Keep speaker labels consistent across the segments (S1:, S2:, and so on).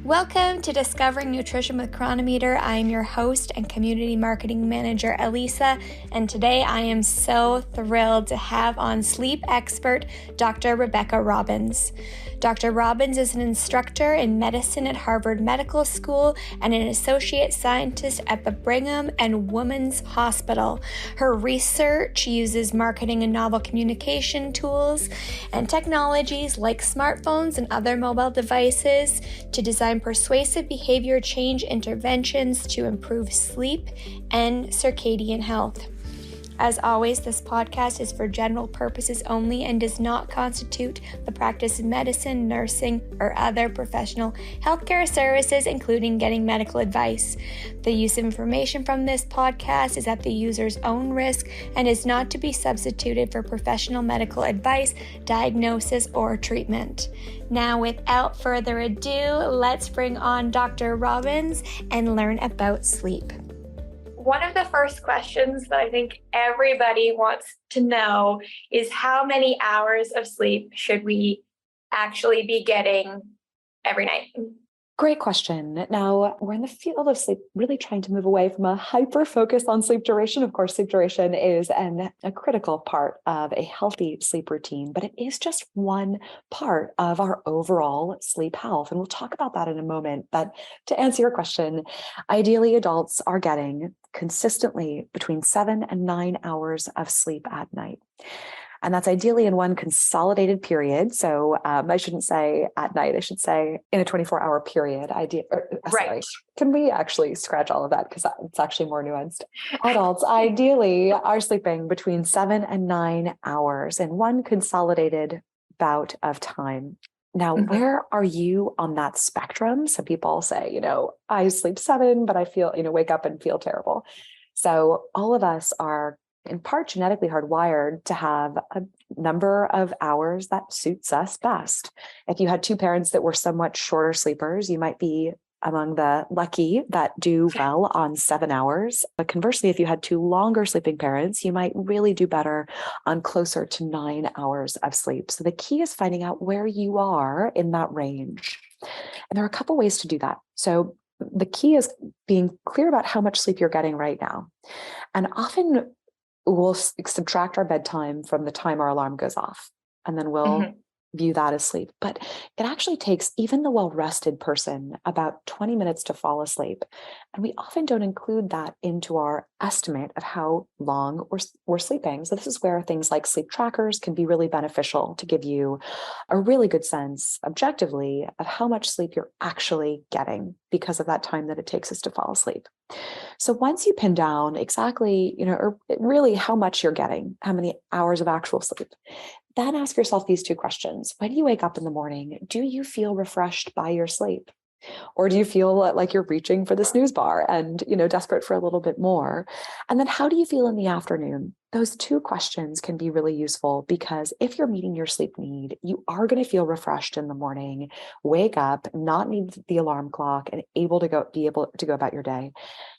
S1: Welcome to Discovering Nutrition with Chronometer. I am your host and community marketing manager, Elisa, and today I am so thrilled to have on sleep expert, Dr. Rebecca Robbins. Dr. Robbins is an instructor in medicine at Harvard Medical School and an associate scientist at the Brigham and Women's Hospital. Her research uses marketing and novel communication tools and technologies like smartphones and other mobile devices to design persuasive behavior change interventions to improve sleep and circadian health. As always, this podcast is for general purposes only and does not constitute the practice of medicine, nursing, or other professional healthcare services, including getting medical advice. The use of information from this podcast is at the user's own risk and is not to be substituted for professional medical advice, diagnosis, or treatment. Now, without further ado, let's bring on Dr. Robbins and learn about sleep. One of the first questions that I think everybody wants to know is how many hours of sleep should we actually be getting every night?
S2: Great question. Now, we're in the field of sleep, really trying to move away from a hyper focus on sleep duration. Of course, sleep duration is a critical part of a healthy sleep routine, but it is just one part of our overall sleep health. And we'll talk about that in a moment. But to answer your question, ideally, adults are getting consistently between 7 and 9 hours of sleep at night. And that's ideally in one consolidated period. So I shouldn't say at night, I should say in a 24-hour period.
S1: Right.
S2: Can we actually scratch all of that? Because it's actually more nuanced. Adults ideally are sleeping between 7 and 9 hours in one consolidated bout of time. Now, where are you on that spectrum? Some people say, I sleep 7, but I feel, wake up and feel terrible. So all of us are in part genetically hardwired to have a number of hours that suits us best. If you had two parents that were somewhat shorter sleepers, you might be among the lucky that do well on 7 hours. But conversely, if you had two longer sleeping parents, you might really do better on closer to 9 hours of sleep. So the key is finding out where you are in that range. And there are a couple ways to do that. So the key is being clear about how much sleep you're getting right now. And often we'll subtract our bedtime from the time our alarm goes off, and then we'll view that as sleep. But it actually takes even the well-rested person about 20 minutes to fall asleep. And we often don't include that into our estimate of how long we're sleeping. So this is where things like sleep trackers can be really beneficial to give you a really good sense objectively of how much sleep you're actually getting because of that time that it takes us to fall asleep. So once you pin down exactly, or really how much you're getting, how many hours of actual sleep, then ask yourself these two questions. When you wake up in the morning, do you feel refreshed by your sleep? Or do you feel like you're reaching for the snooze bar and, desperate for a little bit more? And then how do you feel in the afternoon? Those two questions can be really useful because if you're meeting your sleep need, you are going to feel refreshed in the morning, wake up, not need the alarm clock, and be able to go about your day.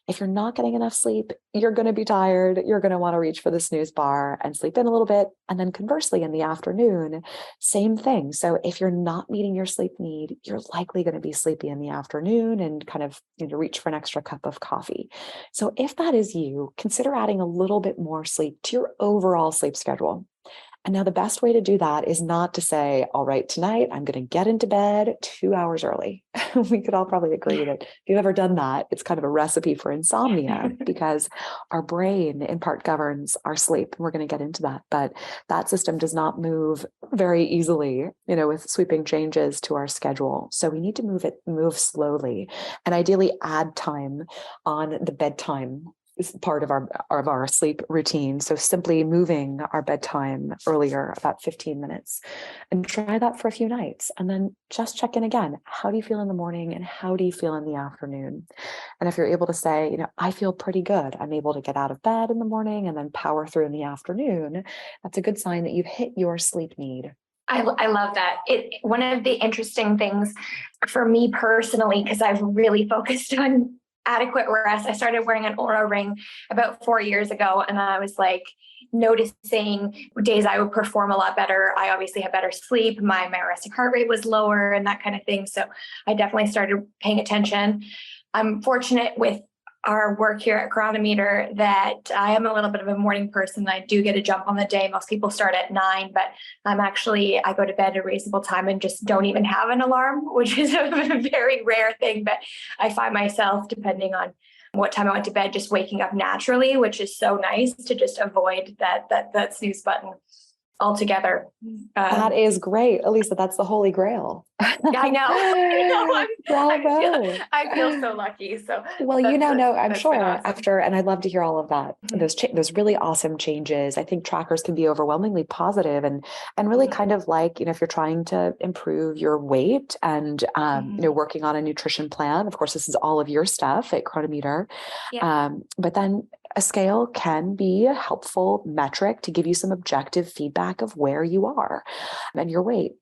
S2: If you're not getting enough sleep, you're going to be tired. You're going to want to reach for the snooze bar and sleep in a little bit. And then conversely, in the afternoon, same thing. So if you're not meeting your sleep need, you're likely going to be sleepy in the afternoon and kind of reach for an extra cup of coffee. So if that is you, consider adding a little bit more sleep to your overall sleep schedule. And now the best way to do that is not to say, all right, tonight I'm going to get into bed 2 hours early. We could all probably agree that if you've ever done that, it's kind of a recipe for insomnia because our brain in part governs our sleep. We're going to get into that, but that system does not move very easily, with sweeping changes to our schedule. So we need to move slowly and ideally add time on the bedtime is part of our sleep routine. So simply moving our bedtime earlier, about 15 minutes, and try that for a few nights. And then just check in again. How do you feel in the morning and how do you feel in the afternoon? And if you're able to say, I feel pretty good, I'm able to get out of bed in the morning and then power through in the afternoon, that's a good sign that you've hit your sleep need.
S1: I love that. One of the interesting things for me personally, because I've really focused on adequate rest. I started wearing an Oura ring about 4 years ago. And I was like, noticing days I would perform a lot better. I obviously had better sleep. My resting heart rate was lower and that kind of thing. So I definitely started paying attention. I'm fortunate with our work here at Chronometer that I am a little bit of a morning person. I do get a jump on the day. Most people start at 9, but I go to bed at a reasonable time and just don't even have an alarm, which is a very rare thing. But I find myself, depending on what time I went to bed, just waking up naturally, which is so nice to just avoid that snooze button altogether.
S2: That is great. Elisa, that's the holy grail.
S1: I know.
S2: Bravo.
S1: I feel so lucky. So,
S2: well, you now know, I'm sure
S1: awesome.
S2: after, and I'd love to hear all of that, those really awesome changes. I think trackers can be overwhelmingly positive and really kind of like, if you're trying to improve your weight and, working on a nutrition plan. Of course, this is all of your stuff at Chronometer. Yeah. But then a scale can be a helpful metric to give you some objective feedback of where you are and your weight.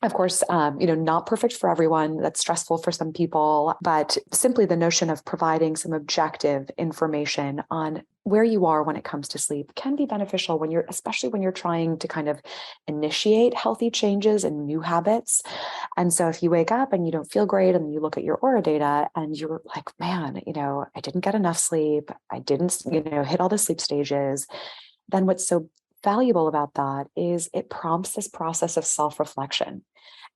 S2: Of course, not perfect for everyone. That's stressful for some people, but simply the notion of providing some objective information on where you are when it comes to sleep can be beneficial especially when you're trying to kind of initiate healthy changes and new habits. And so if you wake up and you don't feel great and you look at your Oura data and you're like, man, I didn't get enough sleep. I didn't, hit all the sleep stages. Then what's so valuable about that is it prompts this process of self-reflection.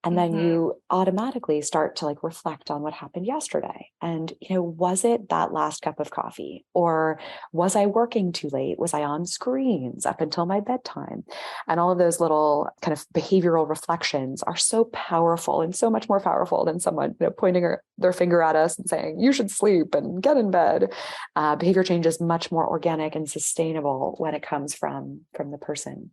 S2: And then you automatically start to reflect on what happened yesterday. And, was it that last cup of coffee? Or was I working too late? Was I on screens up until my bedtime? And all of those little kind of behavioral reflections are so powerful and so much more powerful than someone pointing their finger at us and saying, you should sleep and get in bed. Behavior change is much more organic and sustainable when it comes from the person.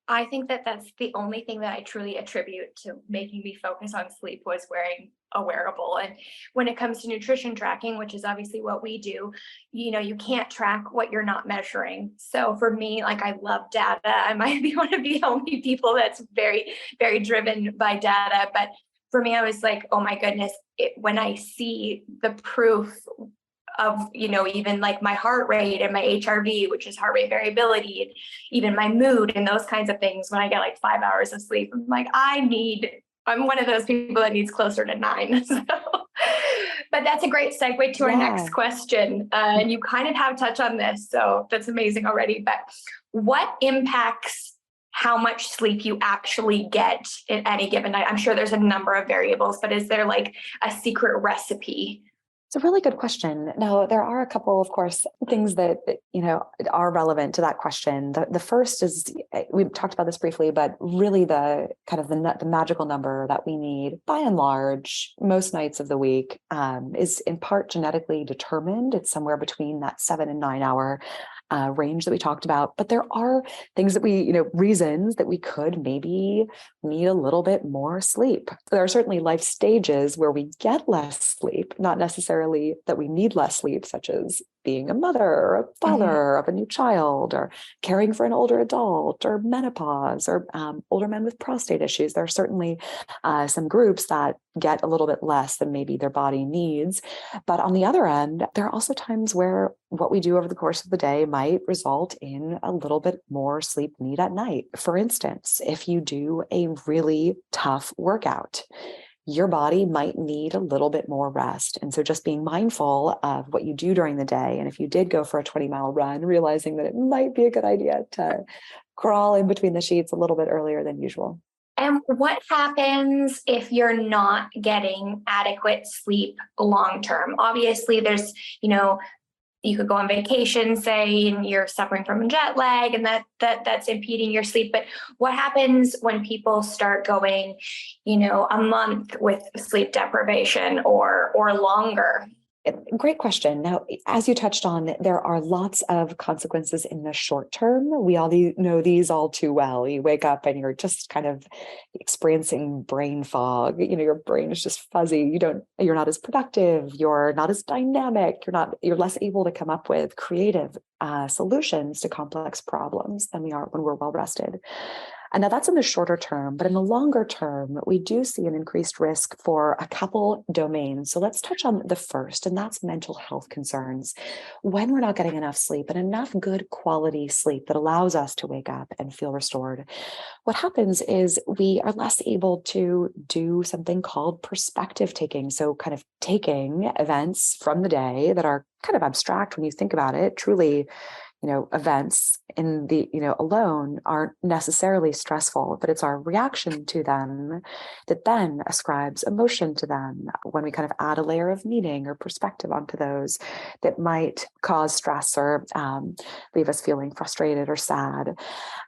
S1: I think that's the only thing that I truly attribute to making me focus on sleep was wearing a wearable. And when it comes to nutrition tracking, which is obviously what we do, you can't track what you're not measuring. So for me, I love data. I might be one of the only people that's very, very driven by data. But for me, I was like, oh my goodness, when I see the proof of, even my heart rate and my HRV, which is heart rate variability, and even my mood and those kinds of things, when I get 5 hours of sleep, I'm like, I'm one of those people that needs closer to 9. So, but that's a great segue to our next question. And you kind of have touched on this, so that's amazing already. But what impacts how much sleep you actually get in any given night? I'm sure there's a number of variables, but is there a secret recipe?
S2: It's a really good question. Now, there are a couple, of course, things that, are relevant to that question. The first is, we talked about this briefly, but really the kind of the magical number that we need by and large, most nights of the week, is in part genetically determined. It's somewhere between that 7 and 9 hour range that we talked about. But there are things that reasons that we could maybe need a little bit more sleep. There are certainly life stages where we get less sleep, not necessarily that we need less sleep, such as being a mother or a father of a new child, or caring for an older adult, or menopause, or older men with prostate issues. There are certainly some groups that get a little bit less than maybe their body needs. But on the other end, there are also times where what we do over the course of the day might result in a little bit more sleep need at night. For instance, if you do a really tough workout, your body might need a little bit more rest. And so just being mindful of what you do during the day. And if you did go for a 20-mile run, realizing that it might be a good idea to crawl in between the sheets a little bit earlier than usual.
S1: And what happens if you're not getting adequate sleep long term? Obviously, there's, you could go on vacation, say, and you're suffering from jet lag, and that's impeding your sleep. But what happens when people start going, a month with sleep deprivation or longer?
S2: Great question. Now, as you touched on, there are lots of consequences in the short term. We all know these all too well. You wake up and you're just kind of experiencing brain fog. Your brain is just fuzzy. You're not as productive. You're not as dynamic. You're less able to come up with creative solutions to complex problems than we are when we're well rested. And now that's in the shorter term, but in the longer term, we do see an increased risk for a couple domains. So let's touch on the first, and that's mental health concerns. When we're not getting enough sleep and enough good quality sleep that allows us to wake up and feel restored, what happens is we are less able to do something called perspective taking. So kind of taking events from the day that are kind of abstract when you think about it, truly, events in the, alone aren't necessarily stressful, but it's our reaction to them that then ascribes emotion to them when we kind of add a layer of meaning or perspective onto those that might cause stress or leave us feeling frustrated or sad.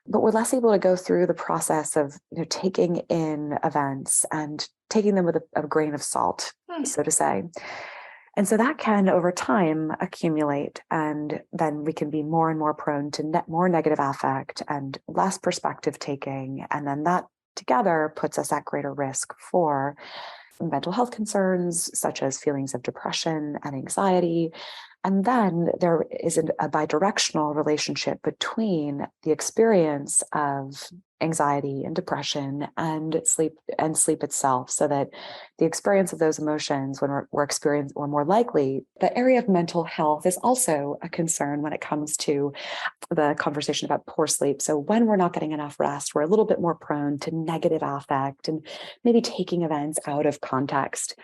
S2: But we're less able to go through the process of taking in events and taking them with a grain of salt, so to say. And so that can, over time, accumulate, and then we can be more and more prone to more negative affect and less perspective taking. And then that together puts us at greater risk for mental health concerns, such as feelings of depression and anxiety. And then there is a bidirectional relationship between the experience of anxiety and depression and sleep itself, so that the experience of those emotions when we're more likely. The area of mental health is also a concern when it comes to the conversation about poor sleep. So when we're not getting enough rest, we're a little bit more prone to negative affect and maybe taking events out of context.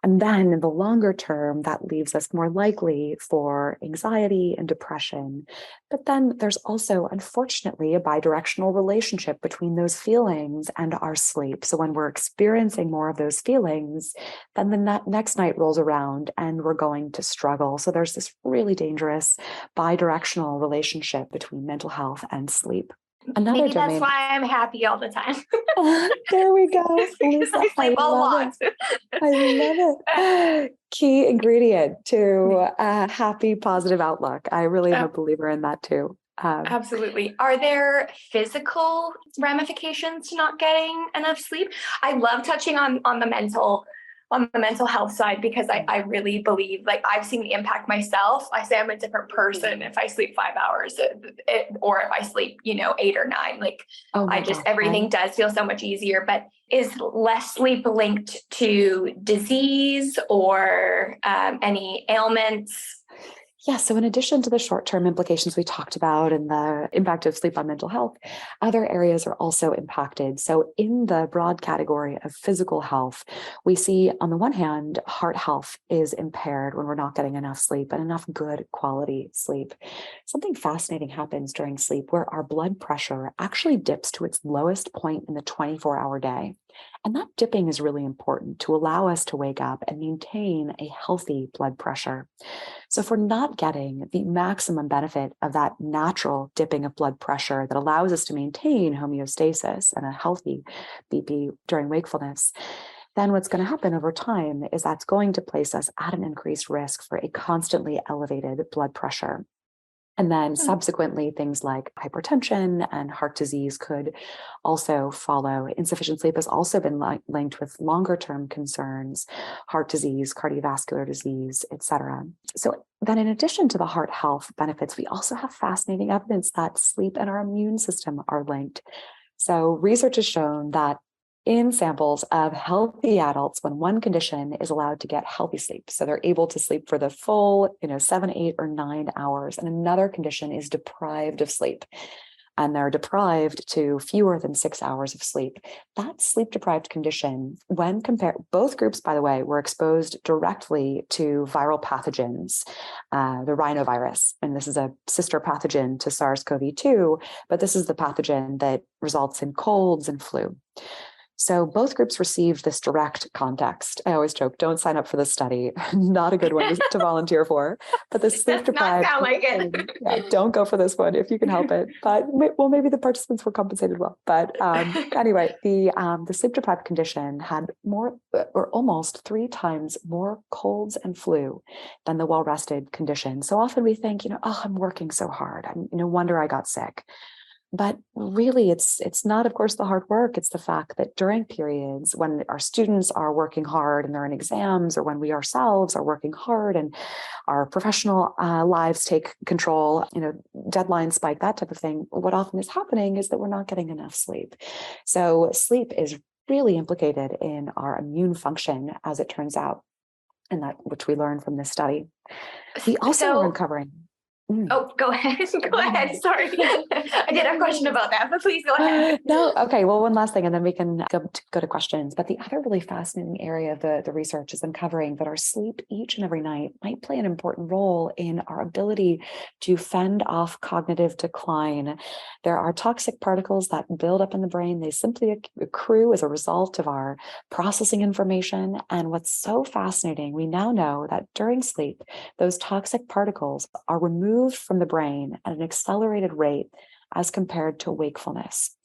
S2: And then in the longer term, that leaves us more likely for anxiety and depression. But then there's also, unfortunately, a bidirectional relationship between those feelings and our sleep. So when we're experiencing more of those feelings, then the next night rolls around and we're going to struggle. So there's this really dangerous bidirectional relationship between mental health and sleep.
S1: Maybe that's why I'm happy all the time.
S2: There we go. Lisa,
S1: I sleep a lot.
S2: I love it. Key ingredient to a happy, positive outlook. I really am a believer in that too.
S1: Absolutely. Are there physical ramifications to not getting enough sleep? I love touching on the mental health side, because I really believe, like, I've seen the impact myself. I say I'm a different person if I sleep 5 hours or if I sleep, 8 or 9, like everything does feel so much easier. But is less sleep linked to disease or any ailments?
S2: Yeah. So in addition to the short-term implications we talked about and the impact of sleep on mental health, other areas are also impacted. So in the broad category of physical health, we see on the one hand, heart health is impaired when we're not getting enough sleep and enough good quality sleep. Something fascinating happens during sleep where our blood pressure actually dips to its lowest point in the 24-hour day. And that dipping is really important to allow us to wake up and maintain a healthy blood pressure. So if we're not getting the maximum benefit of that natural dipping of blood pressure that allows us to maintain homeostasis and a healthy BP during wakefulness, then what's going to happen over time is that's going to place us at an increased risk for a constantly elevated blood pressure. And then subsequently, things like hypertension and heart disease could also follow. Insufficient sleep has also been linked with longer-term concerns, heart disease, cardiovascular disease, et cetera. So then in addition to the heart health benefits, we also have fascinating evidence that sleep and our immune system are linked. So research has shown that in samples of healthy adults, when one condition is allowed to get healthy sleep, so they're able to sleep for the full, 7, 8, or 9 hours, and another condition is deprived of sleep, and they're deprived to fewer than 6 hours of sleep. That sleep-deprived condition, when compared, both groups, by the way, were exposed directly to viral pathogens, the rhinovirus, and this is a sister pathogen to SARS-CoV-2, but this is the pathogen that results in colds and flu. So both groups received this direct context. I always joke, don't sign up for this study. Not a good one to volunteer for. But the sleep deprived,
S1: sound like it.
S2: Don't go for this one if you can help it. But maybe the participants were compensated well. But anyway, the sleep deprived condition had more or almost 3 times more colds and flu than the well-rested condition. So often we think, I'm working so hard. No wonder I got sick. But really, it's not, of course, the hard work. It's the fact that during periods when our students are working hard and they're in exams, or when we ourselves are working hard and our professional lives take control, deadlines spike, that type of thing, what often is happening is that we're not getting enough sleep. So sleep is really implicated in our immune function, as it turns out, and that which we learned from this study. We also are uncovering.
S1: Oh, go ahead. Go ahead. Sorry. I did have a question about that, but please go ahead.
S2: No. Okay. Well, one last thing, and then we can go to questions. But the other really fascinating area of the research is uncovering that our sleep each and every night might play an important role in our ability to fend off cognitive decline. There are toxic particles that build up in the brain. They simply accrue as a result of our processing information. And what's so fascinating, we now know that during sleep, those toxic particles are removed from the brain at an accelerated rate as compared to wakefulness.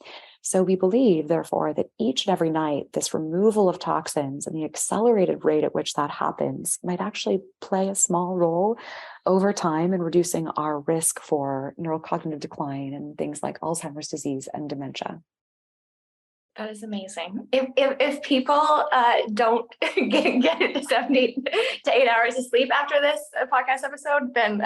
S2: So we believe, therefore, that each and every night, this removal of toxins and the accelerated rate at which that happens might actually play a small role over time in reducing our risk for neurocognitive decline and things like Alzheimer's disease and dementia.
S1: That is amazing. If people don't get 70 to 8 hours of sleep after this podcast episode, then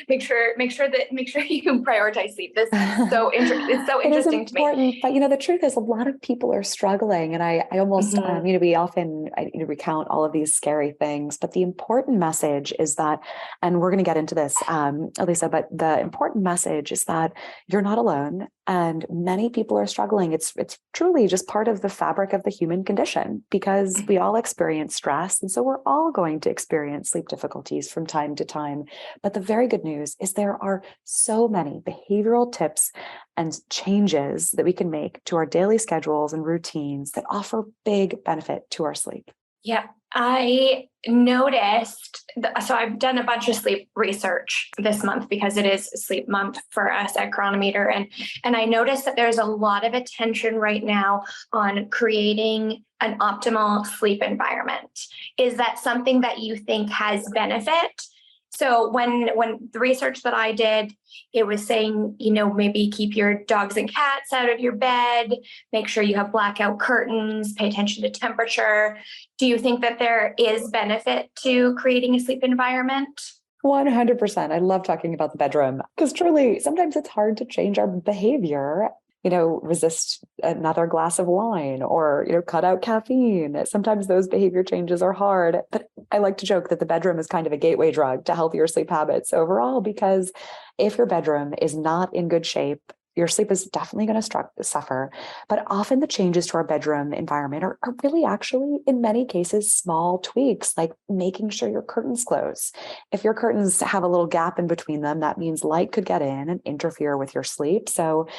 S1: make sure you prioritize sleep. This is so it's so interesting to me.
S2: But the truth is, a lot of people are struggling, and I almost we often recount all of these scary things, but the important message is that, and we're going to get into this, Elisa, but the important message is that you're not alone. And many people are struggling. It's truly just part of the fabric of the human condition, because we all experience stress. And so we're all going to experience sleep difficulties from time to time. But the very good news is there are so many behavioral tips and changes that we can make to our daily schedules and routines that offer big benefit to our sleep.
S1: Yeah, I noticed, so I've done a bunch of sleep research this month because it is sleep month for us at Chronometer. And I noticed that there's a lot of attention right now on creating an optimal sleep environment. Is that something that you think has benefit? So when the research that I did, it was saying, maybe keep your dogs and cats out of your bed, make sure you have blackout curtains, pay attention to temperature. Do you think that there is benefit to creating a sleep environment?
S2: 100%. I love talking about the bedroom, because truly, sometimes it's hard to change our behavior. Resist another glass of wine, or, cut out caffeine. Sometimes those behavior changes are hard, but I like to joke that the bedroom is kind of a gateway drug to healthier sleep habits overall, because if your bedroom is not in good shape, your sleep is definitely going to suffer. But often the changes to our bedroom environment are really actually, in many cases, small tweaks, like making sure your curtains close. If your curtains have a little gap in between them, that means light could get in and interfere with your sleep. So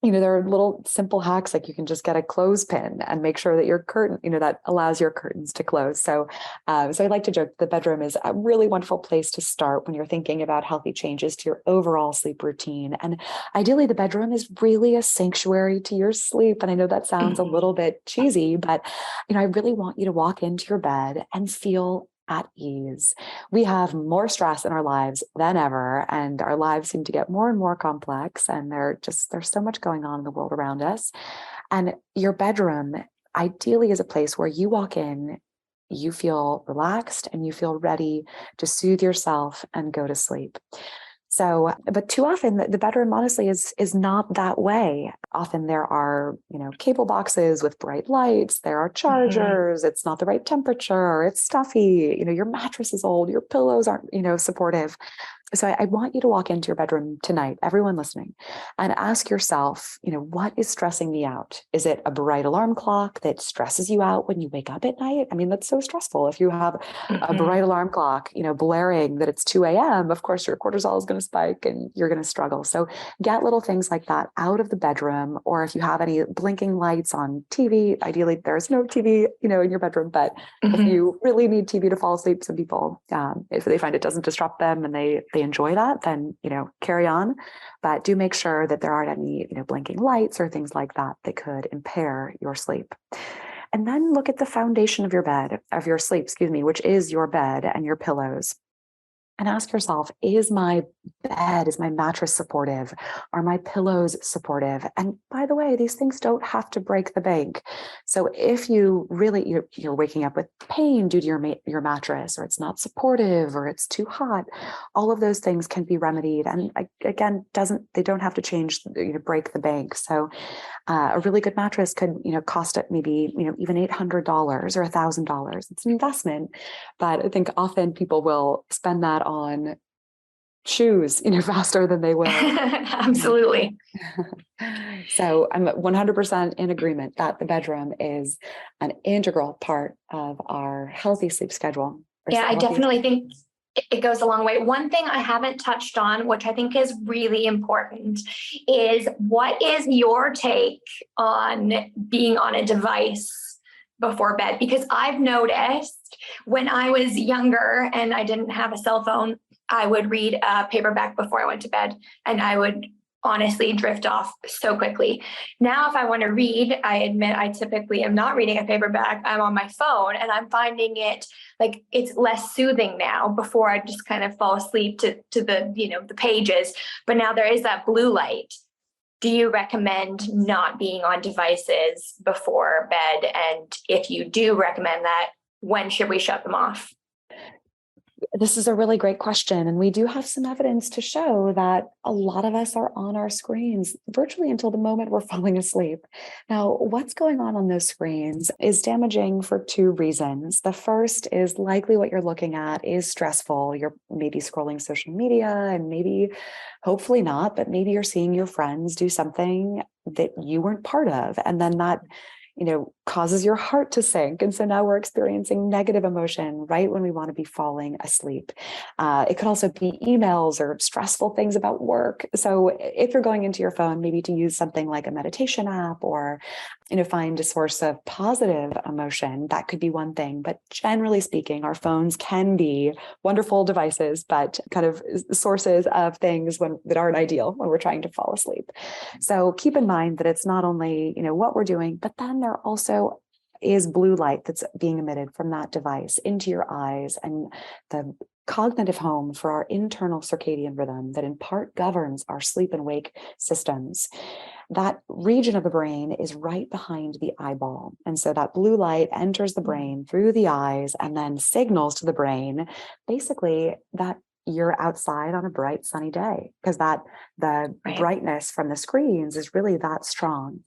S2: there are little simple hacks, like you can just get a clothespin and make sure that your curtain, that allows your curtains to close. So I like to joke the bedroom is a really wonderful place to start when you're thinking about healthy changes to your overall sleep routine. And ideally, the bedroom is really a sanctuary to your sleep. And I know that sounds a little bit cheesy, but I really want you to walk into your bed and feel at ease. We have more stress in our lives than ever, and our lives seem to get more and more complex, and there's so much going on in the world around us. And your bedroom ideally is a place where you walk in, you feel relaxed, and you feel ready to soothe yourself and go to sleep. So, but too often the bedroom honestly is not that way. Often there are, cable boxes with bright lights, there are chargers, it's not the right temperature, it's stuffy, your mattress is old, your pillows aren't, supportive. So I want you to walk into your bedroom tonight, everyone listening, and ask yourself, what is stressing me out? Is it a bright alarm clock that stresses you out when you wake up at night? I mean, that's so stressful. If you have a bright alarm clock, blaring that it's 2 a.m., of course, your cortisol is going to spike and you're going to struggle. So get little things like that out of the bedroom. Or if you have any blinking lights on TV, ideally there's no TV, in your bedroom. But if you really need TV to fall asleep, some people, if they find it doesn't disrupt them and they enjoy that, then, carry on. But do make sure that there aren't any, blinking lights or things like that that could impair your sleep. And then look at the foundation of your sleep, which is your bed and your pillows. And ask yourself, is my bed? Is my mattress supportive? Are my pillows supportive? And by the way, these things don't have to break the bank. So if you really, you're waking up with pain due to your mattress, or it's not supportive, or it's too hot, all of those things can be remedied. And again, they don't have to change, break the bank. So a really good mattress could, cost it maybe, even $800 or $1,000. It's an investment, but I think often people will spend that on shoes, faster than they will.
S1: Absolutely.
S2: So I'm 100% in agreement that the bedroom is an integral part of our healthy sleep schedule.
S1: Yeah, I definitely think it goes a long way. One thing I haven't touched on, which I think is really important, is what is your take on being on a device before bed? Because I've noticed when I was younger and I didn't have a cell phone, I would read a paperback before I went to bed, and I would honestly drift off so quickly. Now, if I want to read, I admit I typically am not reading a paperback. I'm on my phone, and I'm finding it like it's less soothing now. Before I just kind of fall asleep to the, the pages, but now there is that blue light. Do you recommend not being on devices before bed? And if you do recommend that, when should we shut them off?
S2: This is a really great question. And we do have some evidence to show that a lot of us are on our screens virtually until the moment we're falling asleep. Now, what's going on those screens is damaging for two reasons. The first is likely what you're looking at is stressful. You're maybe scrolling social media, and maybe, hopefully not, but maybe you're seeing your friends do something that you weren't part of. And then that causes your heart to sink. And so now we're experiencing negative emotion right when we want to be falling asleep. It could also be emails or stressful things about work. So if you're going into your phone, maybe to use something like a meditation app, or find a source of positive emotion, that could be one thing. But generally speaking, our phones can be wonderful devices, but kind of sources of things that aren't ideal when we're trying to fall asleep. So keep in mind that it's not only, what we're doing, but then there also is blue light that's being emitted from that device into your eyes, and the cognitive home for our internal circadian rhythm that in part governs our sleep and wake systems. That region of the brain is right behind the eyeball. And so that blue light enters the brain through the eyes and then signals to the brain, basically, that you're outside on a bright, sunny day, because the brightness from the screens is really that strong.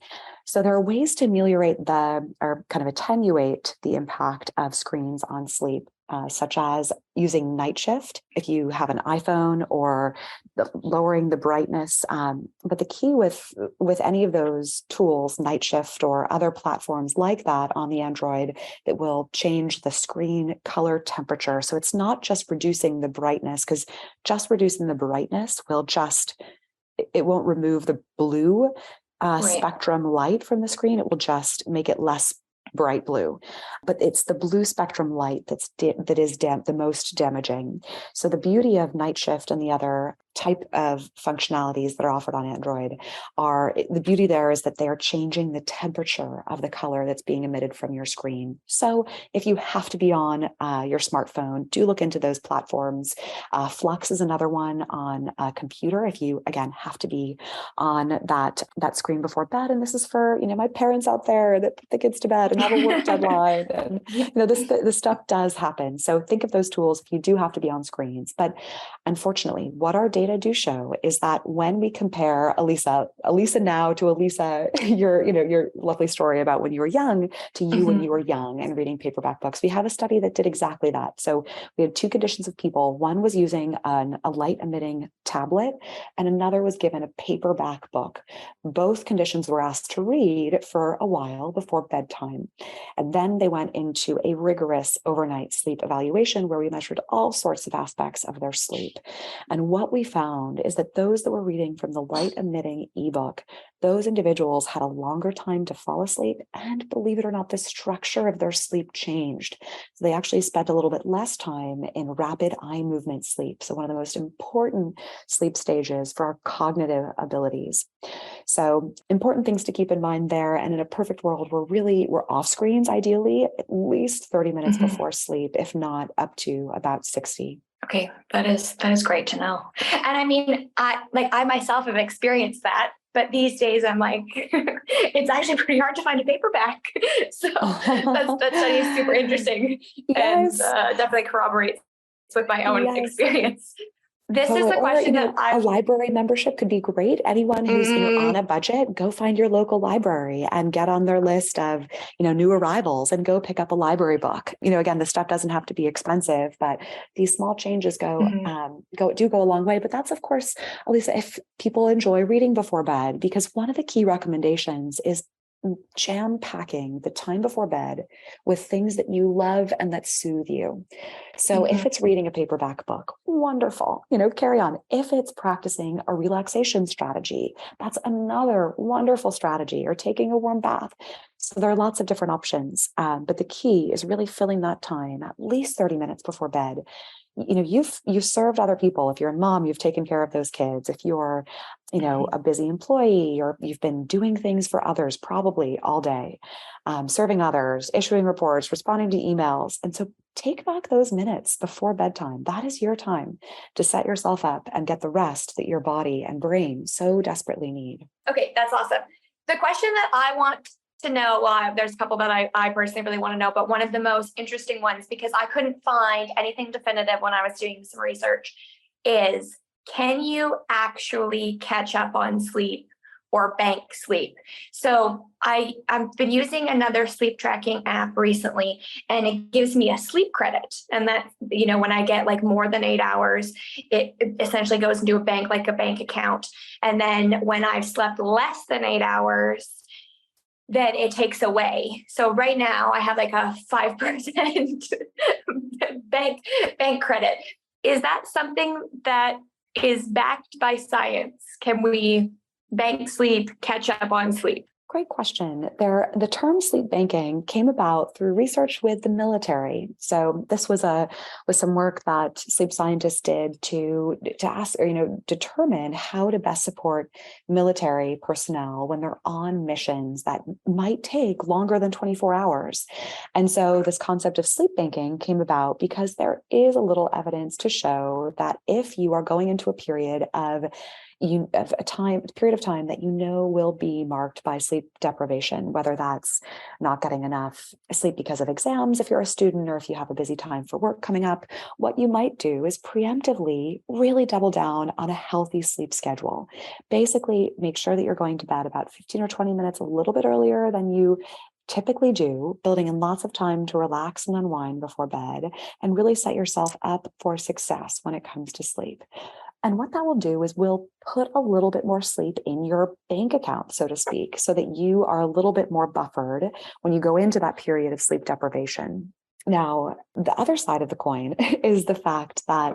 S2: So there are ways to ameliorate or kind of attenuate the impact of screens on sleep, such as using night shift if you have an iPhone, or lowering the brightness. But the key with any of those tools, night shift or other platforms like that on the Android, that will change the screen color temperature. So it's not just reducing the brightness, because just reducing the brightness it won't remove the blue spectrum light from the screen. It will just make it less bright blue, but it's the blue spectrum light that is the most damaging. So the beauty of night shift and the other type of functionalities that are offered on Android the beauty there is that they are changing the temperature of the color that's being emitted from your screen. So if you have to be on your smartphone, do look into those platforms. Flux is another one on a computer if you, again, have to be on that screen before bed. And this is for, my parents out there that put the kids to bed and have a work deadline. And, this stuff does happen. So think of those tools if you do have to be on screens. But unfortunately, what our data do show is that when we compare Elisa now to Elisa, your lovely story about when you were young to you when you were young and reading paperback books, we have a study that did exactly that. So we had two conditions of people. One was using a light emitting tablet, and another was given a paperback book. Both conditions were asked to read for a while before bedtime. And then they went into a rigorous overnight sleep evaluation where we measured all sorts of aspects of their sleep. And what we found is that those that were reading from the light emitting ebook, those individuals had a longer time to fall asleep, and believe it or not, the structure of their sleep changed. So they actually spent a little bit less time in rapid eye movement sleep. So one of the most important sleep stages for our cognitive abilities. So important things to keep in mind there. And in a perfect world, we're off screens, ideally, at least 30 minutes before sleep, if not up to about 60.
S1: Okay, that is great to know. And I mean, I myself have experienced that, but these days I'm like, it's actually pretty hard to find a paperback. So that study is super interesting and
S2: Yes.
S1: definitely corroborates with my own
S2: Yes.
S1: experience. This is
S2: Totally.
S1: the
S2: Or,
S1: question that
S2: a
S1: I've.
S2: library membership could be great. Anyone who's, on a budget, go find your local library and get on their list of, new arrivals and go pick up a library book. Again, this stuff doesn't have to be expensive, but these small changes go a long way. But that's, of course, Elisa, if people enjoy reading before bed, because one of the key recommendations is jam packing the time before bed with things that you love and that soothe you. So if it's reading a paperback book, wonderful, carry on. If it's practicing a relaxation strategy, that's another wonderful strategy, or taking a warm bath. So there are lots of different options. But the key is really filling that time at least 30 minutes before bed. You've served other people. If you're a mom, you've taken care of those kids. If you're, a busy employee, or you've been doing things for others, probably all day, serving others, issuing reports, responding to emails. And so take back those minutes before bedtime. That is your time to set yourself up and get the rest that your body and brain so desperately need.
S1: Okay, that's awesome. The question that I want to know, well, there's a couple that I personally really want to know, but one of the most interesting ones, because I couldn't find anything definitive when I was doing some research, is, can you actually catch up on sleep or bank sleep? So I've been using another sleep tracking app recently, and it gives me a sleep credit. And that, when I get like more than 8 hours, it essentially goes into a bank account. And then when I've slept less than 8 hours, then it takes away. So right now I have like a 5% bank credit. Is that something that is backed by science? Can we bank sleep, catch up on sleep?
S2: Great question. The term sleep banking came about through research with the military. So this was some work that sleep scientists did to ask, or determine how to best support military personnel when they're on missions that might take longer than 24 hours. And so this concept of sleep banking came about because there is a little evidence to show that if you are going into a period of period of time that will be marked by sleep deprivation, whether that's not getting enough sleep because of exams, if you're a student, or if you have a busy time for work coming up, what you might do is preemptively really double down on a healthy sleep schedule. Basically, make sure that you're going to bed about 15 or 20 minutes a little bit earlier than you typically do, building in lots of time to relax and unwind before bed, and really set yourself up for success when it comes to sleep. And what that will do is we'll put a little bit more sleep in your bank account, so to speak, so that you are a little bit more buffered when you go into that period of sleep deprivation. Now, the other side of the coin is the fact that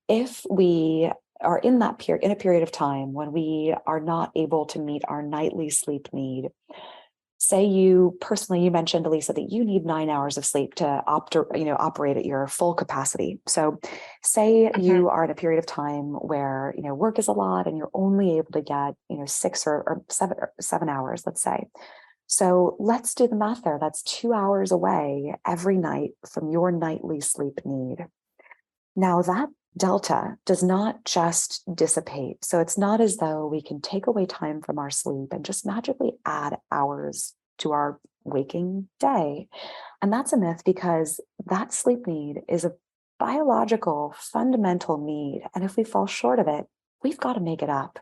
S2: if we are in a period of time when we are not able to meet our nightly sleep need, say you mentioned, Elisa, that you need 9 hours of sleep to operate at your full capacity. So say you are in a period of time where, work is a lot and you're only able to get, 6 or 7 hours, let's say. So let's do the math there. That's 2 hours away every night from your nightly sleep need. Now that delta does not just dissipate. So it's not as though we can take away time from our sleep and just magically add hours to our waking day. And that's a myth, because that sleep need is a biological, fundamental need. And if we fall short of it, we've got to make it up.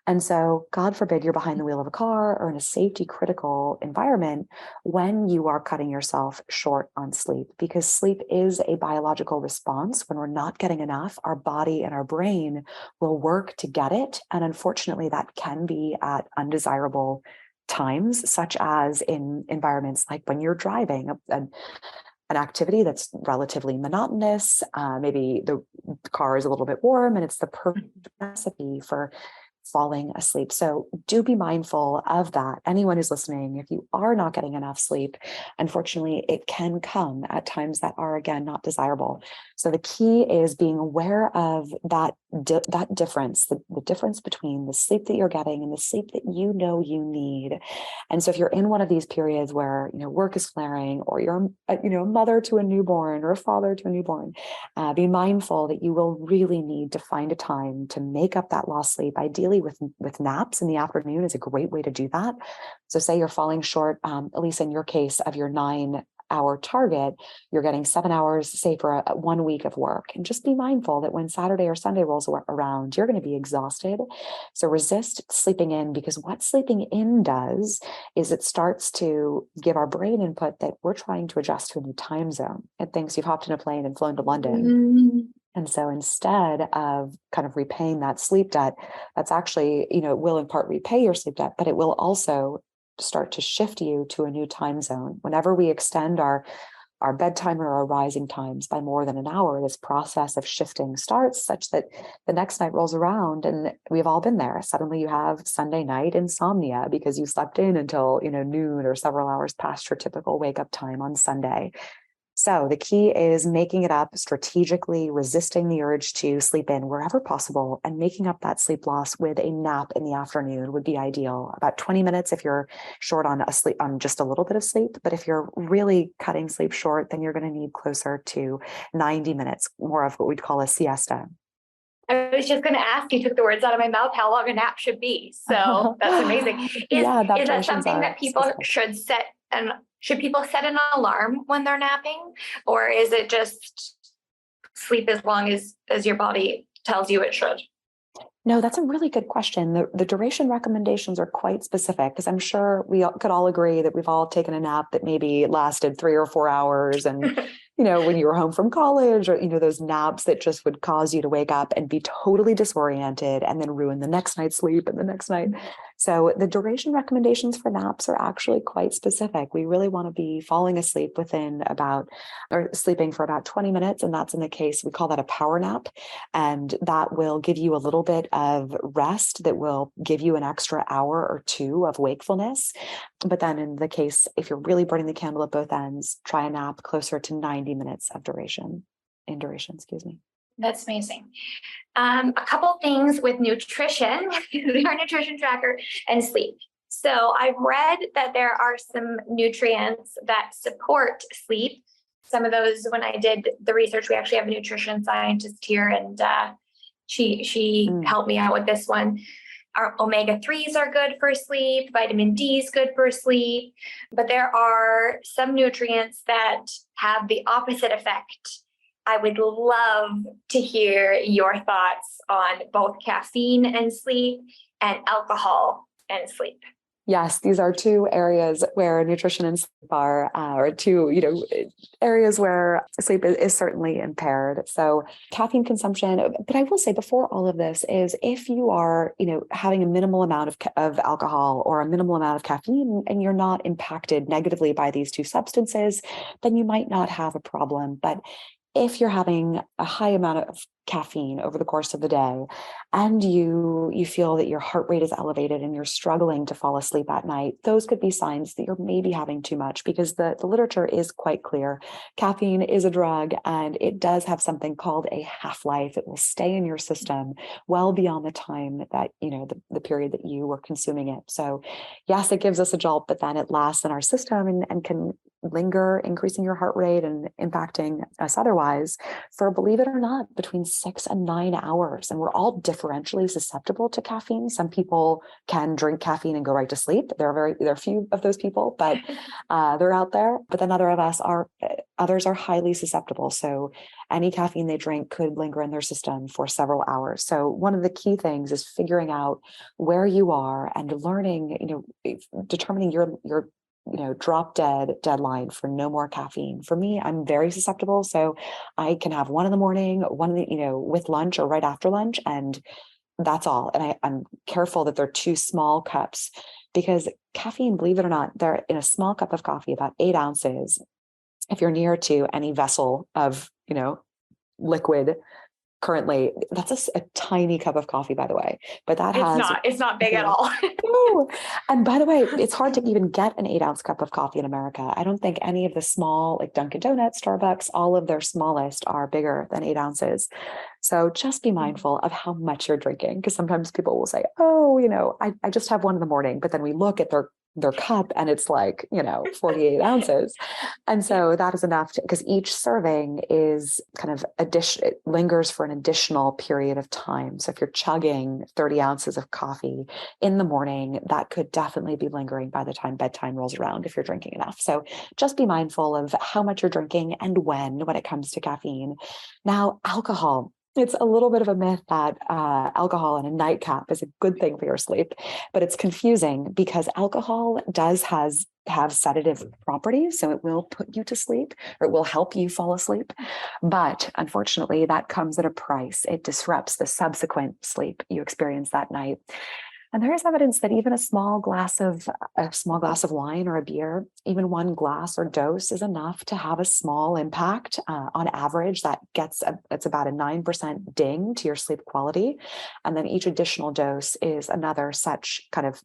S2: And so, God forbid you're behind the wheel of a car or in a safety critical environment when you are cutting yourself short on sleep, because sleep is a biological response. When we're not getting enough, our body and our brain will work to get it. And unfortunately, that can be at undesirable times, such as in environments like when you're driving, an activity that's relatively monotonous. Maybe the car is a little bit warm and it's the perfect recipe for falling asleep. So do be mindful of that. Anyone who's listening, if you are not getting enough sleep, unfortunately, it can come at times that are, again, not desirable. So the key is being aware of that difference, the difference between the sleep that you're getting and the sleep that you know you need. And so if you're in one of these periods where, work is flaring, or you're, a mother to a newborn or a father to a newborn, be mindful that you will really need to find a time to make up that lost sleep. Ideally with naps in the afternoon is a great way to do that. So say you're falling short, at least in your case, of your 9-hour target, you're getting 7 hours, say for 1 week of work. And just be mindful that when Saturday or Sunday rolls around, you're going to be exhausted. So resist sleeping in, because what sleeping in does is it starts to give our brain input that we're trying to adjust to a new time zone. It thinks you've hopped in a plane and flown to London. And so instead of kind of repaying that sleep debt, that's actually, it will in part repay your sleep debt, but it will also start to shift you to a new time zone. Whenever we extend our bedtime or our rising times by more than an hour, this process of shifting starts, such that the next night rolls around and we've all been there. Suddenly you have Sunday night insomnia because you slept in until, noon or several hours past your typical wake up time on Sunday. So the key is making it up strategically, resisting the urge to sleep in wherever possible, and making up that sleep loss with a nap in the afternoon would be ideal. About 20 minutes if you're short on just a little bit of sleep. But if you're really cutting sleep short, then you're going to need closer to 90 minutes, more of what we'd call a siesta.
S1: I was just going to ask, you took the words out of my mouth, how long a nap should be. So that's amazing. Is that something that people should set, and should people set an alarm when they're napping, or is it just sleep as long as your body tells you it should?
S2: No, that's a really good question. The duration recommendations are quite specific, because I'm sure we could all agree that we've all taken a nap that maybe lasted 3 or 4 hours. And, when you were home from college, or, those naps that just would cause you to wake up and be totally disoriented and then ruin the next night's sleep and the next night. So the duration recommendations for naps are actually quite specific. We really want to be falling asleep sleeping for about 20 minutes. And that's in the case, we call that a power nap. And that will give you a little bit of rest that will give you an extra hour or 2 of wakefulness. But then in the case, if you're really burning the candle at both ends, try a nap closer to 90 minutes of duration.
S1: That's amazing. A couple things with nutrition, our nutrition tracker, and sleep. So I've read that there are some nutrients that support sleep. Some of those, when I did the research, we actually have a nutrition scientist here, and she helped me out with this one. Our omega-3s are good for sleep. Vitamin D is good for sleep. But there are some nutrients that have the opposite effect. I would love to hear your thoughts on both caffeine and sleep, and alcohol and sleep.
S2: Yes, these are 2 areas where nutrition and sleep are, or 2, areas where sleep is certainly impaired. So caffeine consumption, but I will say before all of this is, if you are, having a minimal amount of alcohol or a minimal amount of caffeine, and you're not impacted negatively by these 2 substances, then you might not have a problem. But if you're having a high amount of caffeine over the course of the day, and you feel that your heart rate is elevated and you're struggling to fall asleep at night, those could be signs that you're maybe having too much, because the literature is quite clear. Caffeine is a drug, and it does have something called a half-life. It will stay in your system well beyond the time that, the period that you were consuming it. So yes, it gives us a jolt, but then it lasts in our system and can linger, increasing your heart rate and impacting us otherwise for, believe it or not, between 6 and 9 hours. And we're all differentially susceptible to caffeine. Some people can drink caffeine and go right to sleep. There are few of those people, but they're out there. But then others are highly susceptible. So any caffeine they drink could linger in their system for several hours. So one of the key things is figuring out where you are and learning, determining your drop dead deadline for no more caffeine. For me, I'm very susceptible. So I can have 1 in the morning, with lunch or right after lunch, and that's all. And I'm careful that they're 2 small cups, because caffeine, believe it or not, they're in a small cup of coffee, about 8 ounces. If you're near to any vessel of, liquid, currently, that's a tiny cup of coffee, by the way, but that
S1: it's not big at all.
S2: No. And by the way, it's hard to even get an 8-ounce cup of coffee in America. I don't think any of the small, like Dunkin' Donuts, Starbucks, all of their smallest are bigger than 8 ounces. So just be mindful of how much you're drinking, because sometimes people will say, oh, I just have one in the morning, but then we look at their cup and it's like, 48 ounces. And so that is enough because each serving is kind of it lingers for an additional period of time. So if you're chugging 30 ounces of coffee in the morning, that could definitely be lingering by the time bedtime rolls around if you're drinking enough. So just be mindful of how much you're drinking and when it comes to caffeine. Now, alcohol. It's a little bit of a myth that alcohol in a nightcap is a good thing for your sleep, but it's confusing because alcohol does have sedative properties. So it will put you to sleep, or it will help you fall asleep. But unfortunately, that comes at a price. It disrupts the subsequent sleep you experience that night. And there is evidence that even a small glass of wine or a beer, even one glass or dose is enough to have a small impact. On average, it's about a 9% ding to your sleep quality. And then each additional dose is another such kind of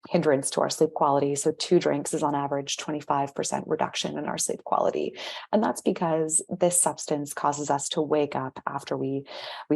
S2: hindrance to our sleep quality. So 2 drinks is on average 25% reduction in our sleep quality. And that's because this substance causes us to wake up after we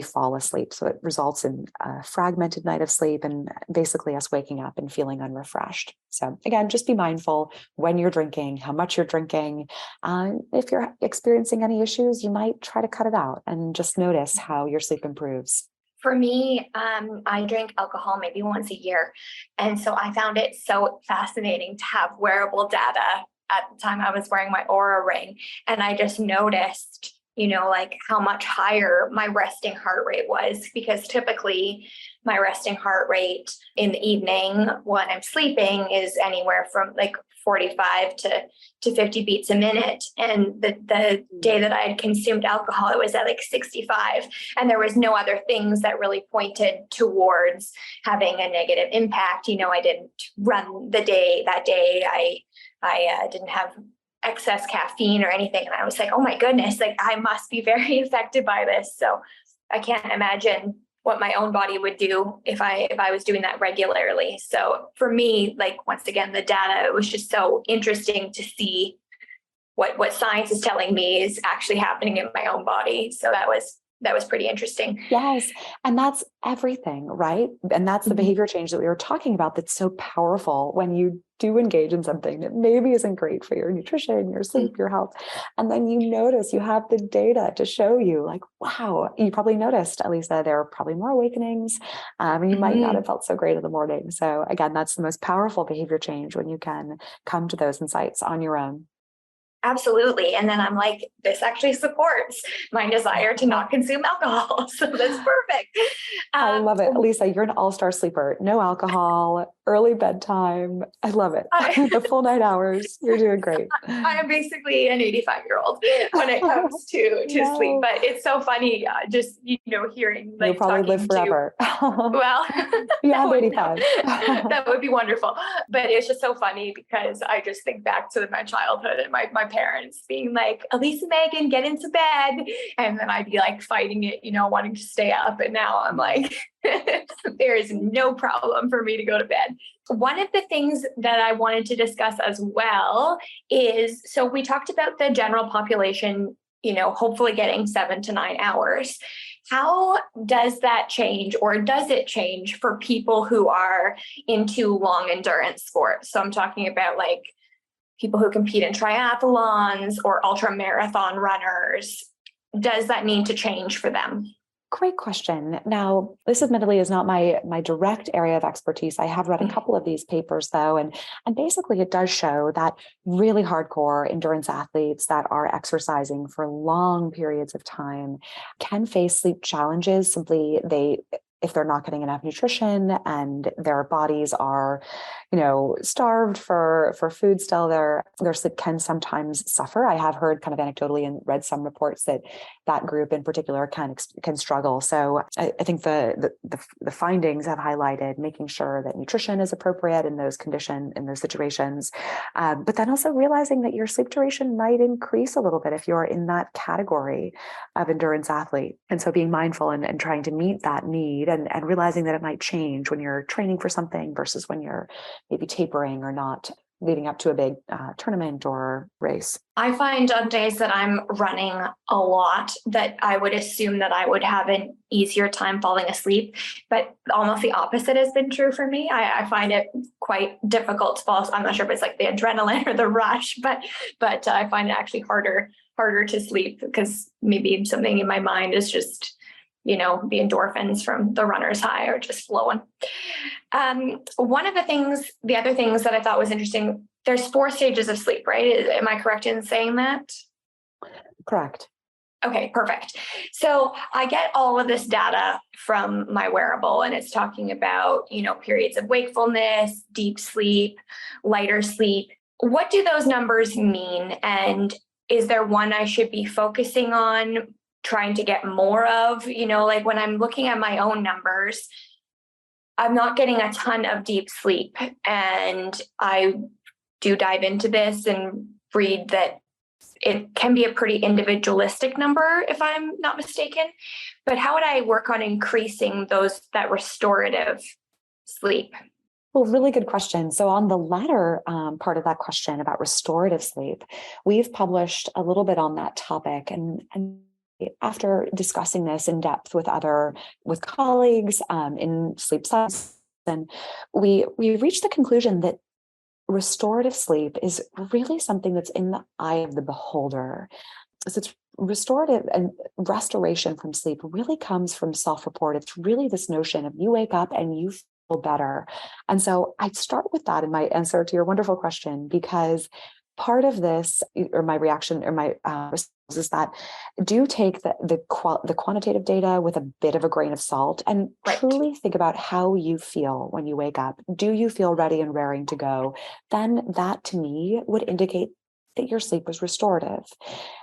S2: fall asleep. So it results in a fragmented night of sleep and basically us waking up and feeling unrefreshed. So again, just be mindful when you're drinking, how much you're drinking. If you're experiencing any issues, you might try to cut it out and just notice how your sleep improves.
S1: For me, I drink alcohol maybe once a year. And so I found it so fascinating to have wearable data at the time I was wearing my Oura ring. And I just noticed, like how much higher my resting heart rate was, because typically my resting heart rate in the evening when I'm sleeping is anywhere from like 45 to 50 beats a minute. And the day that I had consumed alcohol, it was at like 65. And there was no other things that really pointed towards having a negative impact. I didn't run the day that day. I didn't have excess caffeine or anything. And I was like, oh my goodness, like I must be very affected by this. So I can't imagine what my own body would do if I was doing that regularly. So for me, like once again, the data, it was just so interesting to see what science is telling me is actually happening in my own body. So that was pretty interesting.
S2: Yes. And that's everything, right? And that's the behavior change that we were talking about that's so powerful when you do engage in something that maybe isn't great for your nutrition, your sleep, your health. And then you notice you have the data to show you like, wow, you probably noticed, Elisa, there are probably more awakenings. And you might not have felt so great in the morning. So again, that's the most powerful behavior change when you can come to those insights on your own.
S1: Absolutely. And then I'm like, this actually supports my desire to not consume alcohol. So that's perfect.
S2: I love it. Lisa, you're an all-star sleeper. No alcohol, early bedtime. I love it. The full night hours. You're doing great.
S1: I am basically an 85-year-old when it comes to sleep. But it's so funny just, hearing like
S2: you'll probably live forever.
S1: Well,
S2: beyond 85.
S1: That would be wonderful. But it's just so funny because I just think back to my childhood and my parents being like, Elisa, Megan, get into bed. And then I'd be like fighting it, wanting to stay up. And now I'm like, there is no problem for me to go to bed. One of the things that I wanted to discuss as well is, so we talked about the general population, hopefully getting 7 to 9 hours. How does that change, or does it change for people who are into long endurance sports? So I'm talking about like people who compete in triathlons or ultra marathon runners. Does that need to change for them?
S2: Great question. Now, this admittedly is not my direct area of expertise. I have read a couple of these papers though, and basically it does show that really hardcore endurance athletes that are exercising for long periods of time can face sleep challenges. Simply, if they're not getting enough nutrition and their bodies are, starved for food still, their sleep can sometimes suffer. I have heard kind of anecdotally and read some reports that group in particular can struggle. So I think the findings have highlighted making sure that nutrition is appropriate in those situations, but then also realizing that your sleep duration might increase a little bit if you're in that category of endurance athlete. And so being mindful and trying to meet that need and realizing that it might change when you're training for something versus when you're maybe tapering or not leading up to a big tournament or race.
S1: I find on days that I'm running a lot that I would assume that I would have an easier time falling asleep, but almost the opposite has been true for me. I find it quite difficult to fall asleep. I'm not sure if it's like the adrenaline or the rush, but I find it actually harder to sleep because maybe something in my mind is just, the endorphins from the runner's high are just flowing. One of the other things that I thought was interesting, there's 4 stages of sleep, right? Am I correct in saying that?
S2: Correct.
S1: Okay, perfect. So I get all of this data from my wearable, and it's talking about, periods of wakefulness, deep sleep, lighter sleep. What do those numbers mean? And is there one I should be focusing on, trying to get more of? Like when I'm looking at my own numbers, I'm not getting a ton of deep sleep. And I do dive into this and read that it can be a pretty individualistic number, if I'm not mistaken. But how would I work on increasing that restorative sleep?
S2: Well, really good question. So on the latter part of that question about restorative sleep, we've published a little bit on that topic. And after discussing this in depth with colleagues in sleep science, and we reached the conclusion that restorative sleep is really something that's in the eye of the beholder. So it's restorative, and restoration from sleep really comes from self-report. It's really this notion of you wake up and you feel better. And so I'd start with that in my answer to your wonderful question, because part of this, or my reaction, or my response, is that do take the quantitative data with a bit of a grain of salt and truly think about how you feel when you wake up. Do you feel ready and raring to go? Then that to me would indicate that your sleep was restorative.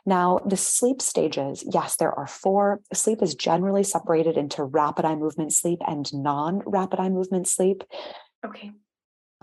S2: Now, the sleep stages, yes, there are 4. Sleep is generally separated into rapid eye movement sleep and non-rapid eye movement sleep.
S1: Okay.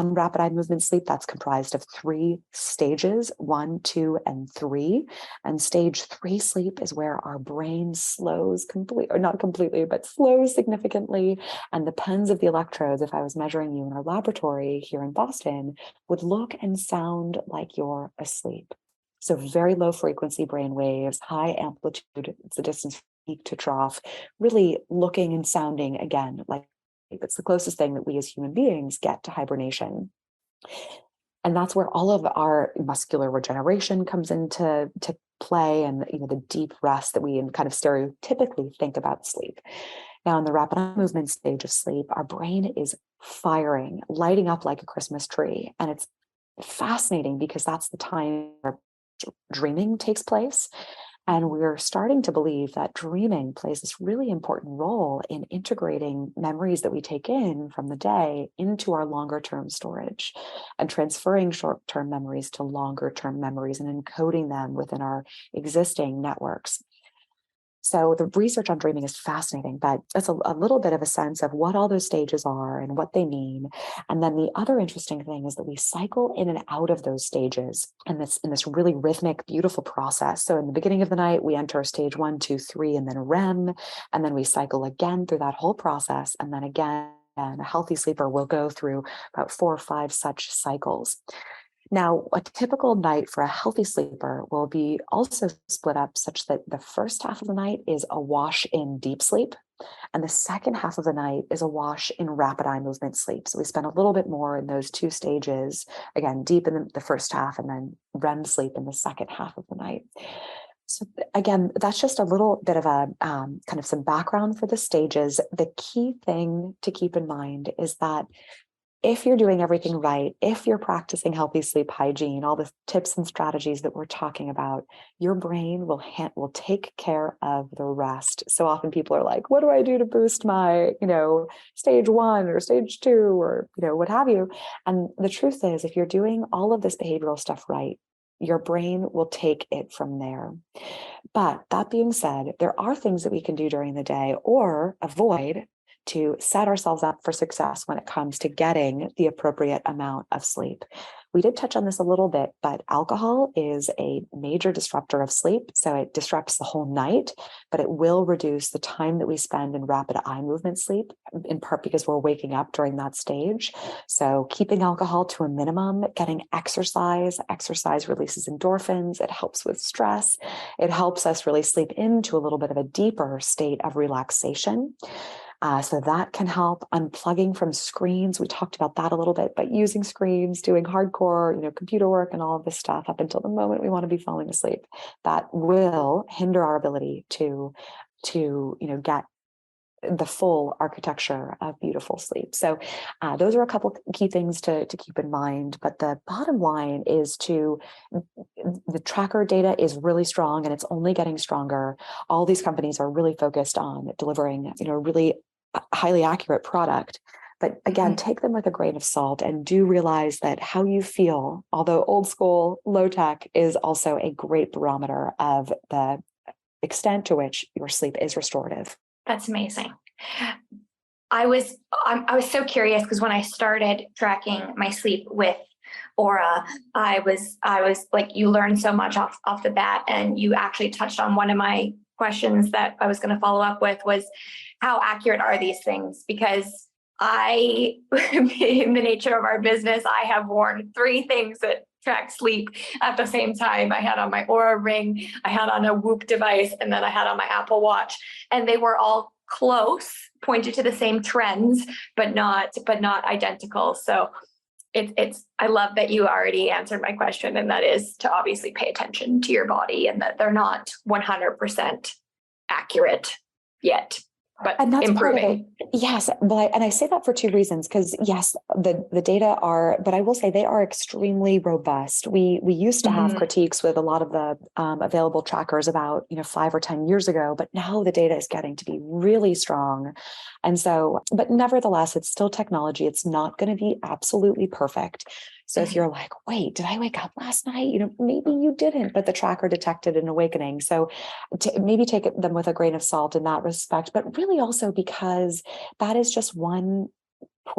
S2: Rapid eye movement sleep, that's comprised of 3 stages, 1, 2, and 3. And stage 3 sleep is where our brain slows not completely, but slows significantly. And the pens of the electrodes, if I was measuring you in our laboratory here in Boston, would look and sound like you're asleep. So very low frequency brain waves, high amplitude, it's the distance from peak to trough, really looking and sounding again like it's the closest thing that we as human beings get to hibernation. And that's where all of our muscular regeneration comes into play, and the deep rest that we kind of stereotypically think about sleep. Now, in the rapid eye movement stage of sleep, our brain is firing, lighting up like a Christmas tree. And it's fascinating because that's the time where dreaming takes place. And we're starting to believe that dreaming plays this really important role in integrating memories that we take in from the day into our longer term storage, and transferring short term memories to longer term memories and encoding them within our existing networks. So the research on dreaming is fascinating, but it's a little bit of a sense of what all those stages are and what they mean. And then the other interesting thing is that we cycle in and out of those stages in this really rhythmic, beautiful process. So in the beginning of the night, we enter stage 1, 2, 3, and then REM, and then we cycle again through that whole process. And then again, a healthy sleeper will go through about 4 or 5 such cycles. Now, a typical night for a healthy sleeper will be also split up such that the first half of the night is a wash in deep sleep, and the second half of the night is a wash in rapid eye movement sleep. So we spend a little bit more in those 2 stages, again, deep in the first half, and then REM sleep in the second half of the night. So again, that's just a little bit of a kind of some background for the stages. The key thing to keep in mind is that if you're doing everything right, if you're practicing healthy sleep hygiene, all the tips and strategies that we're talking about, your brain will take care of the rest. So often people are like, what do I do to boost my, stage 1 or stage 2 or, what have you? And the truth is, if you're doing all of this behavioral stuff right, your brain will take it from there. But that being said, there are things that we can do during the day or avoid to set ourselves up for success when it comes to getting the appropriate amount of sleep. We did touch on this a little bit, but alcohol is a major disruptor of sleep. So it disrupts the whole night, but it will reduce the time that we spend in rapid eye movement sleep, in part because we're waking up during that stage. So keeping alcohol to a minimum, getting exercise. Exercise releases endorphins. It helps with stress. It helps us really sleep into a little bit of a deeper state of relaxation. So that can help. Unplugging from screens. We talked about that a little bit, but using screens, doing hardcore, computer work and all of this stuff up until the moment we want to be falling asleep, that will hinder our ability to get the full architecture of beautiful sleep. So those are a couple key things to keep in mind. But the bottom line is the tracker data is really strong and it's only getting stronger. All these companies are really focused on delivering, really highly accurate product. But again, take them with a grain of salt and do realize that how you feel, although old school, low tech, is also a great barometer of the extent to which your sleep is restorative.
S1: That's amazing. I was so curious because when I started tracking my sleep with Oura, I was like, you learn so much off the bat, and you actually touched on one of my questions that I was going to follow up with was how accurate are these things? Because in the nature of our business, I have worn 3 things that track sleep at the same time. I had on my Oura ring, I had on a Whoop device, and then I had on my Apple Watch, and they were all close, pointed to the same trends, but not identical. So I love that you already answered my question, and that is to obviously pay attention to your body and that they're not 100% accurate yet, but
S2: and that's
S1: improving.
S2: Part of it. Yes. Well, and I say that for 2 reasons, because yes, the data are, but I will say they are extremely robust. We used to have critiques with a lot of the available trackers about, 5 or 10 years ago, but now the data is getting to be really strong. And so, but nevertheless, it's still technology. It's not going to be absolutely perfect. So if you're like, wait, did I wake up last night? Maybe you didn't, but the tracker detected an awakening. So maybe take them with a grain of salt in that respect, but really also because that is just one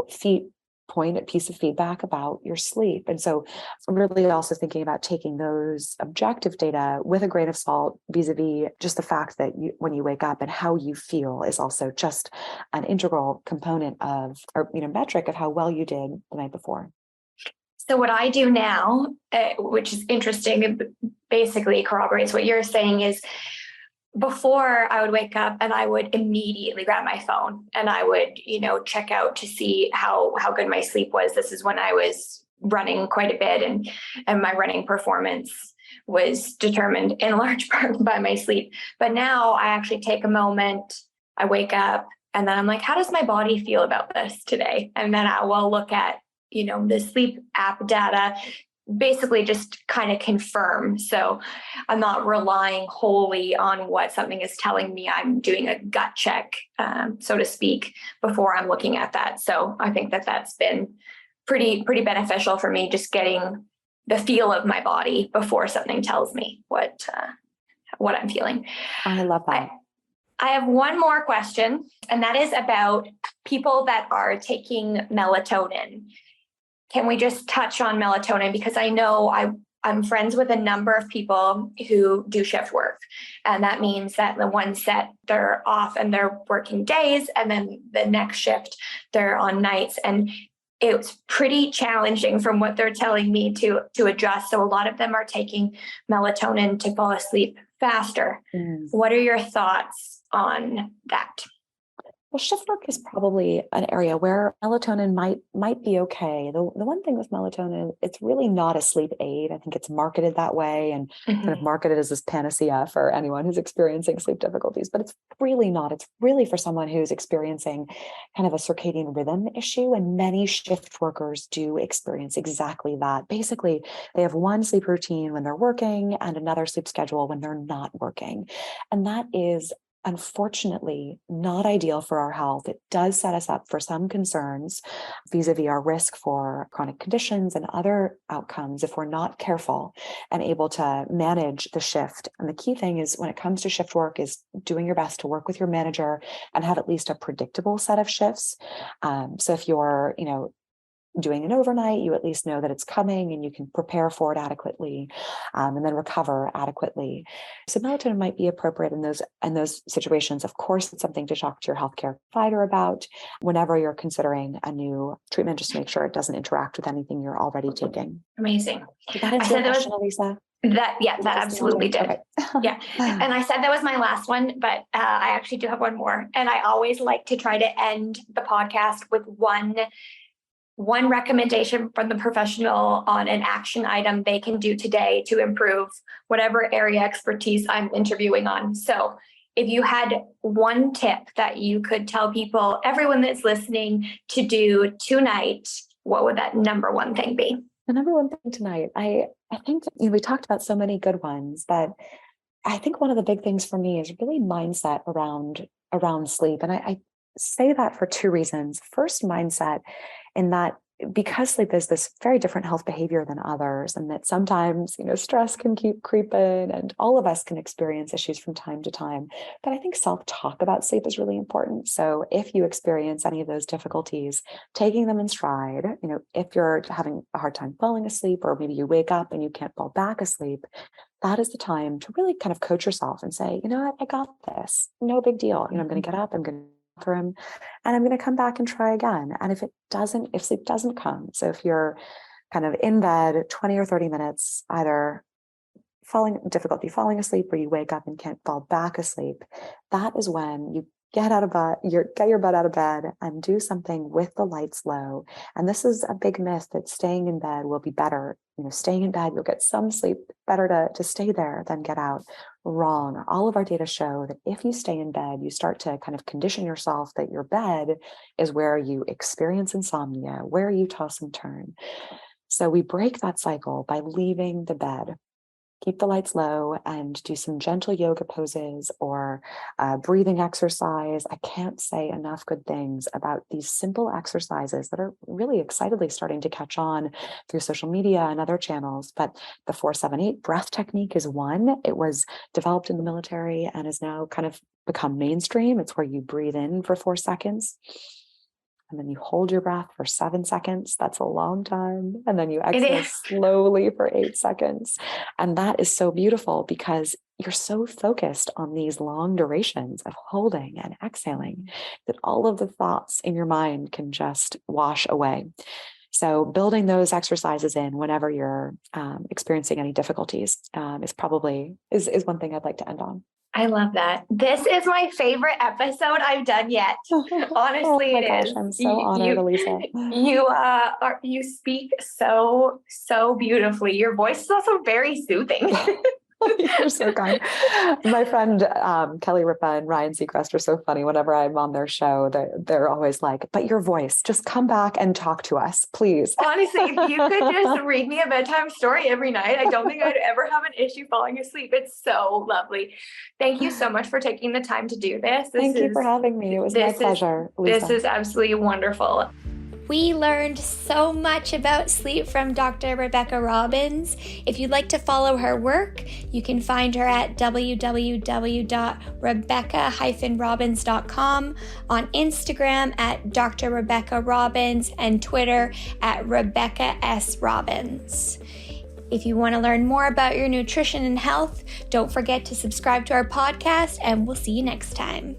S2: piece of feedback about your sleep. And so really also thinking about taking those objective data with a grain of salt vis-a-vis just the fact that when you wake up and how you feel is also just an integral component of, or metric of how well you did the night before.
S1: So what I do now, which is interesting, it basically corroborates what you're saying, is before I would wake up and I would immediately grab my phone and I would, check out to see how good my sleep was. This is when I was running quite a bit, and my running performance was determined in large part by my sleep. But now I actually take a moment, I wake up, and then I'm like, how does my body feel about this today? And then I will look at, the sleep app data, basically just kind of confirm. So I'm not relying wholly on what something is telling me. I'm doing a gut check, so to speak, before I'm looking at that. So I think that that's been pretty beneficial for me, just getting the feel of my body before something tells me what I'm feeling.
S2: I love that.
S1: I have one more question, and that is about people that are taking melatonin. Can we just touch on melatonin? Because I know I'm friends with a number of people who do shift work. And that means that the one set, they're off and they're working days, and then the next shift, they're on nights. And it's pretty challenging from what they're telling me to adjust. So a lot of them are taking melatonin to fall asleep faster. What are your thoughts on that?
S2: Well, shift work is probably an area where melatonin might be okay. The one thing with melatonin, it's really not a sleep aid. I think it's marketed that way and kind of marketed as this panacea for anyone who's experiencing sleep difficulties, but it's really not. It's really for someone who's experiencing kind of a circadian rhythm issue, and many shift workers do experience exactly that. Basically, they have one sleep routine when they're working and another sleep schedule when they're not working. And that is unfortunately not ideal for our health. It does set us up for some concerns vis-a-vis our risk for chronic conditions and other outcomes if we're not careful and able to manage the shift. And the key thing is when it comes to shift work is doing your best to work with your manager and have at least a predictable set of shifts. So if you're, doing an overnight, you at least know that it's coming and you can prepare for it adequately, and then recover adequately. So melatonin might be appropriate in those situations. Of course, it's something to talk to your healthcare provider about whenever you're considering a new treatment, just to make sure it doesn't interact with anything you're already taking.
S1: Amazing.
S2: Did that answer your question, Elisa?
S1: That absolutely did. Okay. Yeah. And I said that was my last one, but I actually do have one more. And I always like to try to end the podcast with one recommendation from the professional on an action item they can do today to improve whatever area expertise I'm interviewing on. So if you had one tip that you could tell people, everyone that's listening, to do tonight, what would that number one thing be?
S2: The number one thing tonight, I think we talked about so many good ones, but I think one of the big things for me is really mindset around sleep. And I say that for two reasons. First, mindset in that because sleep is this very different health behavior than others, and that sometimes, stress can keep creeping and all of us can experience issues from time to time. But I think self-talk about sleep is really important. So if you experience any of those difficulties, taking them in stride, if you're having a hard time falling asleep, or maybe you wake up and you can't fall back asleep, that is the time to really kind of coach yourself and say, I got this, no big deal. I'm going to get up, I'm going to bathroom, and I'm going to come back and try again. And if sleep doesn't come, so if you're kind of in bed 20 or 30 minutes, either difficulty falling asleep or you wake up and can't fall back asleep, that is when you get your butt out of bed and do something with the lights low. And this is a big myth that staying in bed will be better. Staying in bed, you'll get some sleep, better to stay there than get out. Wrong. All of our data show that if you stay in bed, you start to kind of condition yourself that your bed is where you experience insomnia, where you toss and turn. So we break that cycle by leaving the bed. Keep the lights low and do some gentle yoga poses or breathing exercise. I can't say enough good things about these simple exercises that are really excitedly starting to catch on through social media and other channels. But the 4-7-8 breath technique is one. It was developed in the military and has now kind of become mainstream. It's where you breathe in for 4 seconds. And then you hold your breath for 7 seconds. That's a long time. And then you exhale slowly for 8 seconds. And that is so beautiful because you're so focused on these long durations of holding and exhaling that all of the thoughts in your mind can just wash away. So building those exercises in whenever you're experiencing any difficulties is one thing I'd like to end on.
S1: I love that. This is my favorite episode I've done yet. Honestly, it is.
S2: I'm so honored, Elisa.
S1: You speak so beautifully. Your voice is also very soothing.
S2: You're so kind. My friend Kelly Ripa and Ryan Seacrest are so funny. Whenever I'm on their show, they're always like, but your voice, just come back and talk to us, please.
S1: Honestly, if you could just read me a bedtime story every night, I don't think I'd ever have an issue falling asleep. It's so lovely. Thank you so much for taking the time to do this.
S2: Thank you for having me. It was my pleasure, Lisa.
S1: This is absolutely wonderful. We learned so much about sleep from Dr. Rebecca Robbins. If you'd like to follow her work, you can find her at www.rebecca-robbins.com, on Instagram at Dr. Rebecca Robbins, and Twitter at Rebecca S. Robbins. If you want to learn more about your nutrition and health, don't forget to subscribe to our podcast, and we'll see you next time.